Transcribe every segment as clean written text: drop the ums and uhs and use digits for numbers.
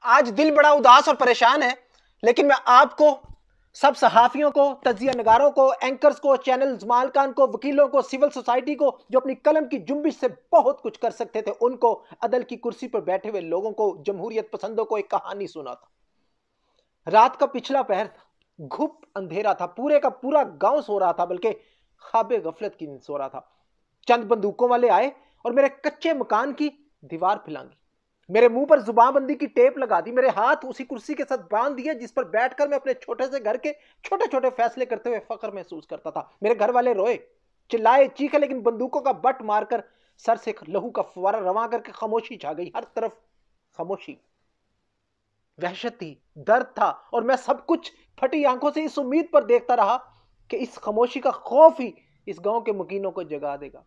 आज दिल बड़ा उदास और परेशान है, लेकिन मैं आपको, सब सहाफियों को, तजिया नगारों को, एंकर्स को, चैनल मालकान को, वकीलों को, सिविल सोसाइटी को, जो अपनी कलम की जुम्बिश से बहुत कुछ कर सकते थे, उनको, अदल की कुर्सी पर बैठे हुए लोगों को, जमहूरियत पसंदों को एक कहानी सुनाता। रात का पिछला पहर था, घुप अंधेरा था, पूरे का पूरा गांव सो रहा था, बल्कि ख्वाबे गफलत की सो रहा था। चंद बंदूकों वाले आए और मेरे कच्चे मकान की दीवार फिलांगी, मेरे मुंह पर जुबानबंदी की टेप लगा दी, मेरे हाथ उसी कुर्सी के साथ बांध दिए जिस पर बैठकर मैं अपने छोटे से घर के छोटे छोटे फैसले करते हुए फख्र महसूस करता था। मेरे घर वाले रोए, चिल्लाए, चीखे, लेकिन बंदूकों का बट मारकर सर से लहू का फुवारा रवां करके खामोशी छा गई। हर तरफ खामोशी, वहशत थी, दर्द था, और मैं सब कुछ फटी आंखों से इस उम्मीद पर देखता रहा कि इस खामोशी का खौफ ही इस गांव के मुकीनों को जगा देगा।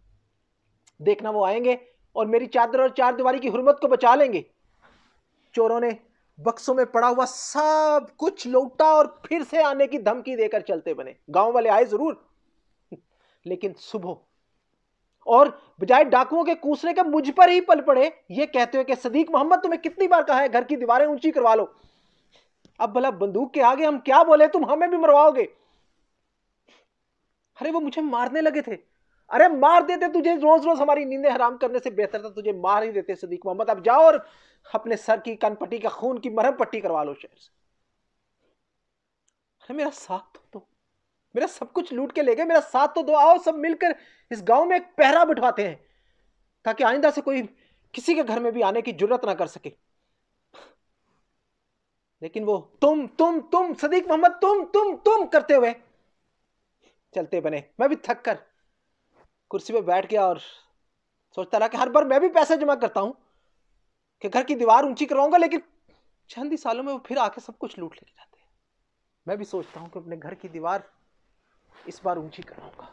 देखना वो आएंगे और मेरी चादर और चार दीवारी की हुर्मत को बचा लेंगे। चोरों ने बक्सों में पड़ा हुआ सब कुछ लूटा और फिर से आने की धमकी देकर चलते बने। गांव वाले आए जरूर, लेकिन सुबह, और बजाय डाकुओं के कूसने के मुझ पर ही पल पड़े, ये कहते हुए कि सदीक मोहम्मद, तुम्हें कितनी बार कहा है घर की दीवारें ऊंची करवा लो। अब भला बंदूक के आगे हम क्या बोले, तुम हमें भी मरवाओगे। अरे वो मुझे मारने लगे थे। अरे मार देते, तुझे रोज रोज हमारी नींदें हराम करने से बेहतर था तुझे मार ही देते सदीक मोहम्मद। अब जाओ और अपने सर की कनपट्टी का खून की मरहम पट्टी करवा लो शहर से। अरे मेरा साथ तो दो, मेरा सब कुछ लूट के ले गए, मेरा साथ तो दो। आओ सब मिलकर इस गांव में एक पहरा बिठवाते हैं, ताकि आइंदा से कोई किसी के घर में भी आने की जुर्रत ना कर सके। लेकिन वो तुम सदीक मोहम्मद, तुम करते हुए चलते बने। मैं भी थक कर कुर्सी पे बैठ गया और सोचता रहा कि हर बार मैं भी पैसे जमा करता हूं कि घर की दीवार ऊंची करवाऊंगा, लेकिन चंद ही सालों में वो फिर आके सब कुछ लूट लेके जाते हैं। मैं भी सोचता हूं कि अपने घर की दीवार इस बार ऊंची कराऊंगा।